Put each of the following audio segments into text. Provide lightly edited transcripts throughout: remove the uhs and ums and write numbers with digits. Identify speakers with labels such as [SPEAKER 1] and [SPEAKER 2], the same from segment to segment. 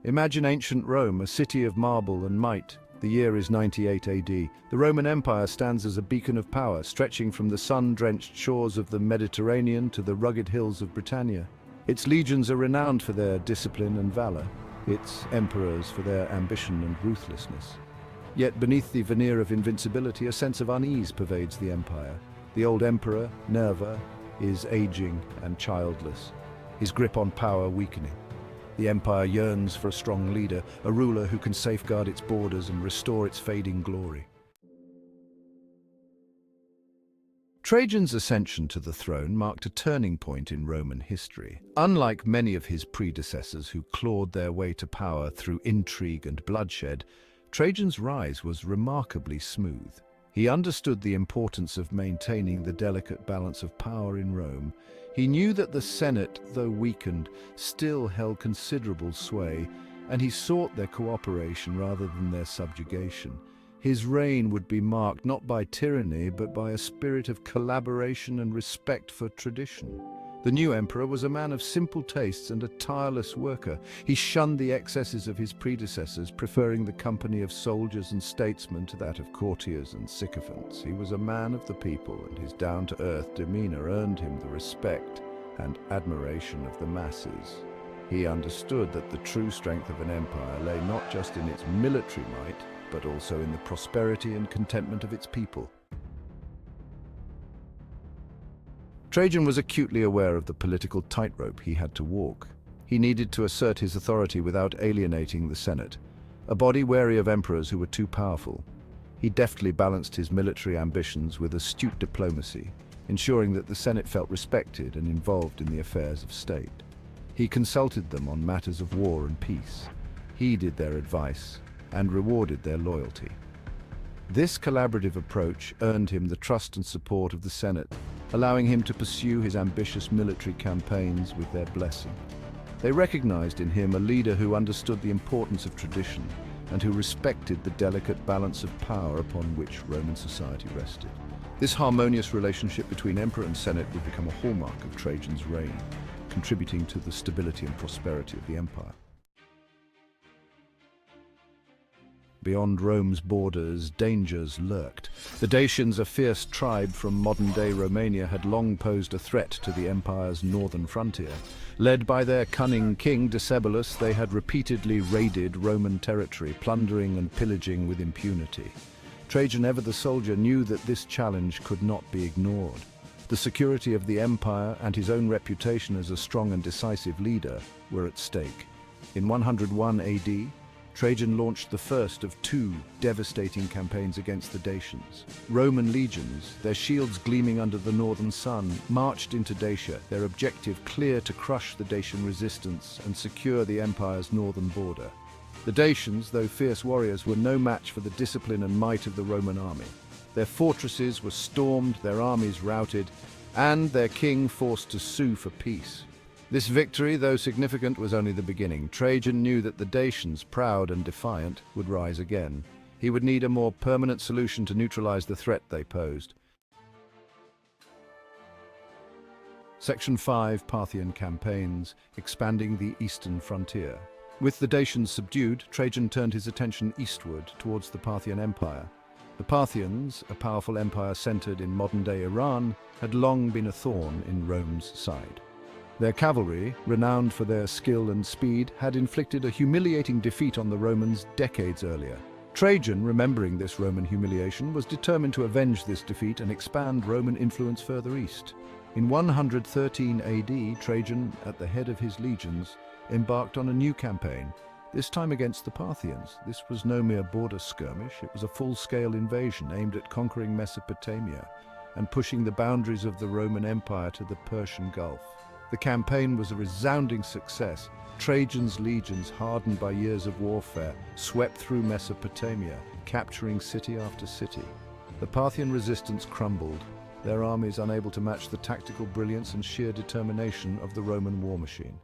[SPEAKER 1] Imagine ancient Rome, a city of marble and might. The year is 98 AD. The Roman Empire stands as a beacon of power, stretching from the sun-drenched shores of the Mediterranean to the rugged hills of Britannia. Its legions are renowned for their discipline and valor, its emperors for their ambition and ruthlessness. Yet beneath the veneer of invincibility, a sense of unease pervades the empire. The old emperor, Nerva, is aging and childless, his grip on power weakening. The empire yearns for a strong leader, a ruler who can safeguard its borders and restore its fading glory. Trajan's ascension to the throne marked a turning point in Roman history. Unlike many of his predecessors who clawed their way to power through intrigue and bloodshed, Trajan's rise was remarkably smooth. He understood the importance of maintaining the delicate balance of power in Rome. He knew that the Senate, though weakened, still held considerable sway, and he sought their cooperation rather than their subjugation. His reign would be marked not by tyranny, but by a spirit of collaboration and respect for tradition. The new emperor was a man of simple tastes and a tireless worker. He shunned the excesses of his predecessors, preferring the company of soldiers and statesmen to that of courtiers and sycophants. He was a man of the people, and his down-to-earth demeanor earned him the respect and admiration of the masses. He understood that the true strength of an empire lay not just in its military might, but also in the prosperity and contentment of its people. Trajan was acutely aware of the political tightrope he had to walk. He needed to assert his authority without alienating the Senate, a body wary of emperors who were too powerful. He deftly balanced his military ambitions with astute diplomacy, ensuring that the Senate felt respected and involved in the affairs of state. He consulted them on matters of war and peace, heeded their advice, and rewarded their loyalty. This collaborative approach earned him the trust and support of the Senate, allowing him to pursue his ambitious military campaigns with their blessing. They recognized in him a leader who understood the importance of tradition and who respected the delicate balance of power upon which Roman society rested. This harmonious relationship between emperor and Senate would become a hallmark of Trajan's reign, contributing to the stability and prosperity of the empire. Beyond Rome's borders, dangers lurked. The Dacians, a fierce tribe from modern-day Romania, had long posed a threat to the empire's northern frontier. Led by their cunning king, Decebalus, they had repeatedly raided Roman territory, plundering and pillaging with impunity. Trajan, ever the soldier, knew that this challenge could not be ignored. The security of the empire and his own reputation as a strong and decisive leader were at stake. In 101 AD, Trajan launched the first of two devastating campaigns against the Dacians. Roman legions, their shields gleaming under the northern sun, marched into Dacia, their objective clear to crush the Dacian resistance and secure the empire's northern border. The Dacians, though fierce warriors, were no match for the discipline and might of the Roman army. Their fortresses were stormed, their armies routed, and their king forced to sue for peace. This victory, though significant, was only the beginning. Trajan knew that the Dacians, proud and defiant, would rise again. He would need a more permanent solution to neutralize the threat they posed. Section 5, Parthian Campaigns, expanding the eastern frontier. With the Dacians subdued, Trajan turned his attention eastward towards the Parthian Empire. The Parthians, a powerful empire centered in modern-day Iran, had long been a thorn in Rome's side. Their cavalry, renowned for their skill and speed, had inflicted a humiliating defeat on the Romans decades earlier. Trajan, remembering this Roman humiliation, was determined to avenge this defeat and expand Roman influence further east. In 113 AD, Trajan, at the head of his legions, embarked on a new campaign, this time against the Parthians. This was no mere border skirmish, it was a full-scale invasion aimed at conquering Mesopotamia and pushing the boundaries of the Roman Empire to the Persian Gulf. The campaign was a resounding success. Trajan's legions, hardened by years of warfare, swept through Mesopotamia, capturing city after city. The Parthian resistance crumbled, their armies unable to match the tactical brilliance and sheer determination of the Roman war machine.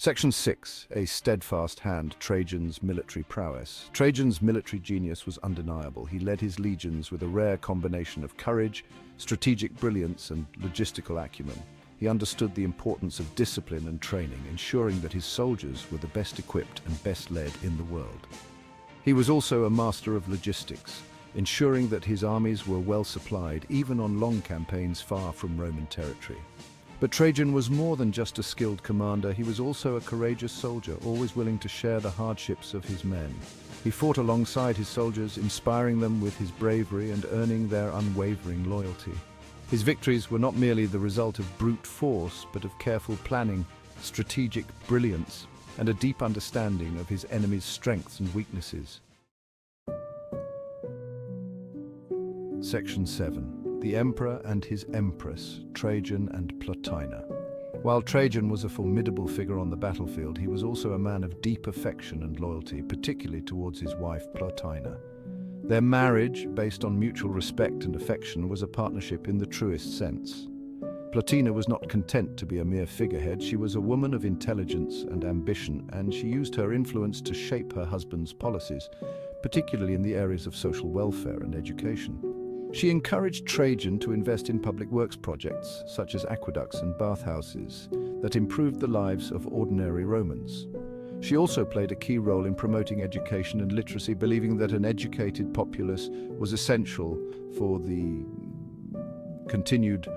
[SPEAKER 1] Section 6, a steadfast hand, Trajan's military prowess. Trajan's military genius was undeniable. He led his legions with a rare combination of courage, strategic brilliance, and logistical acumen. he understood the importance of discipline and training, ensuring that his soldiers were the best equipped and best led in the world. He was also a master of logistics, ensuring that his armies were well supplied even on long campaigns far from Roman territory. But Trajan was more than just a skilled commander. He was also a courageous soldier, always willing to share the hardships of his men. He fought alongside his soldiers, inspiring them with his bravery and earning their unwavering loyalty. His victories were not merely the result of brute force, but of careful planning, strategic brilliance, and a deep understanding of his enemy's strengths and weaknesses. Section 7. The Emperor and his Empress, Trajan and Plotina. While Trajan was a formidable figure on the battlefield, he was also a man of deep affection and loyalty, particularly towards his wife Plotina. Their marriage, based on mutual respect and affection, was a partnership in the truest sense. Plotina was not content to be a mere figurehead. She was a woman of intelligence and ambition, and she used her influence to shape her husband's policies, particularly in the areas of social welfare and education. She encouraged Trajan to invest in public works projects, such as aqueducts and bathhouses, that improved the lives of ordinary Romans. She also played a key role in promoting education and literacy, believing that an educated populace was essential for the continued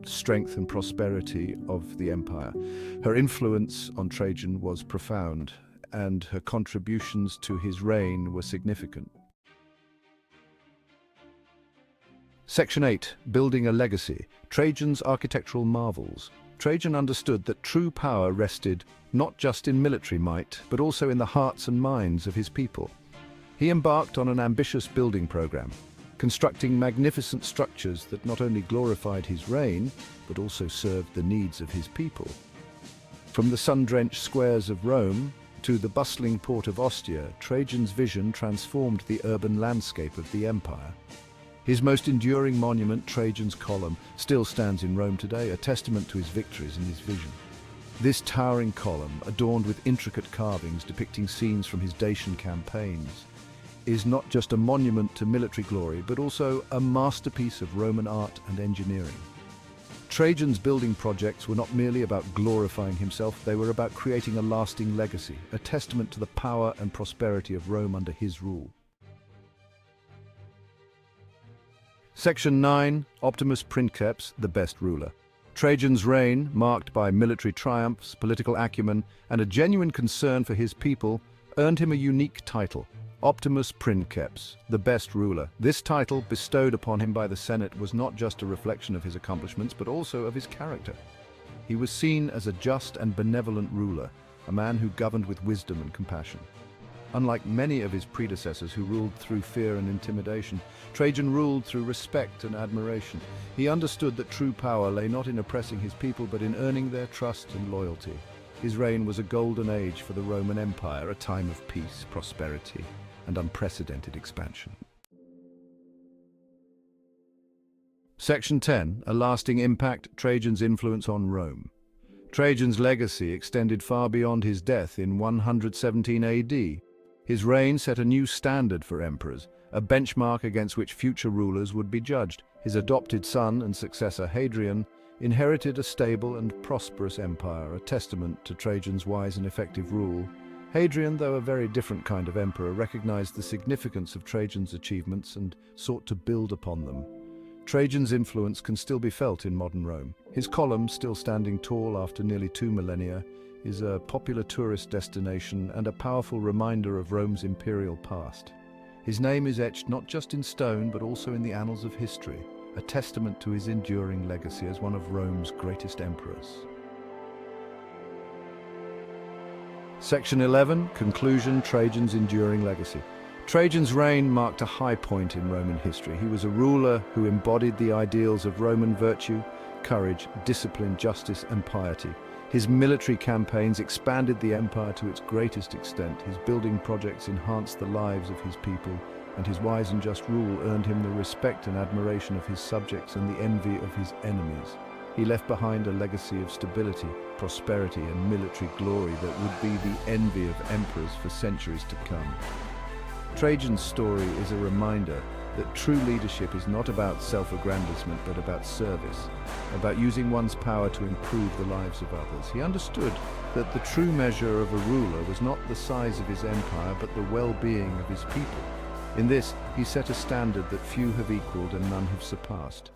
[SPEAKER 1] strength and prosperity of the empire. Her influence on Trajan was profound, and her contributions to his reign were significant. Section 8. Building a legacy. Trajan's architectural marvels. Trajan understood that true power rested not just in military might, but also in the hearts and minds of his people. He embarked on an ambitious building program, constructing magnificent structures that not only glorified his reign, but also served the needs of his people. From the sun-drenched squares of Rome to the bustling port of Ostia, Trajan's vision transformed the urban landscape of the empire. His most enduring monument, Trajan's Column, still stands in Rome today, a testament to his victories and his vision. This towering column, adorned with intricate carvings depicting scenes from his Dacian campaigns, is not just a monument to military glory, but also a masterpiece of Roman art and engineering. Trajan's building projects were not merely about glorifying himself, they were about creating a lasting legacy, a testament to the power and prosperity of Rome under his rule. Section 9. Optimus Princeps, the best ruler. Trajan's reign, marked by military triumphs, political acumen, and a genuine concern for his people, earned him a unique title, Optimus Princeps, the best ruler. This title, bestowed upon him by the Senate, was not just a reflection of his accomplishments, but also of his character. He was seen as a just and benevolent ruler, a man who governed with wisdom and compassion. Unlike many of his predecessors who ruled through fear and intimidation, Trajan ruled through respect and admiration. He understood that true power lay not in oppressing his people, but in earning their trust and loyalty. His reign was a golden age for the Roman Empire, a time of peace, prosperity, and unprecedented expansion. Section 10. A lasting impact, Trajan's influence on Rome. Trajan's legacy extended far beyond his death in 117 AD. His reign set a new standard for emperors, a benchmark against which future rulers would be judged. His adopted son and successor Hadrian inherited a stable and prosperous empire, a testament to Trajan's wise and effective rule. Hadrian, though a very different kind of emperor, recognized the significance of Trajan's achievements and sought to build upon them. Trajan's influence can still be felt in modern Rome. His column, still standing tall after nearly 2 millennia, is a popular tourist destination and a powerful reminder of Rome's imperial past. His name is etched not just in stone, but also in the annals of history, a testament to his enduring legacy as one of Rome's greatest emperors. Section 11. Conclusion, Trajan's enduring legacy. Trajan's reign marked a high point in Roman history. He was a ruler who embodied the ideals of Roman virtue, courage, discipline, justice, and piety. His military campaigns expanded the empire to its greatest extent. His building projects enhanced the lives of his people, and his wise and just rule earned him the respect and admiration of his subjects and the envy of his enemies. He left behind a legacy of stability, prosperity, and military glory that would be the envy of emperors for centuries to come. Trajan's story is a reminder that true leadership is not about self-aggrandizement but about service, about using one's power to improve the lives of others. He understood that the true measure of a ruler was not the size of his empire but the well-being of his people. In this, he set a standard that few have equaled and none have surpassed.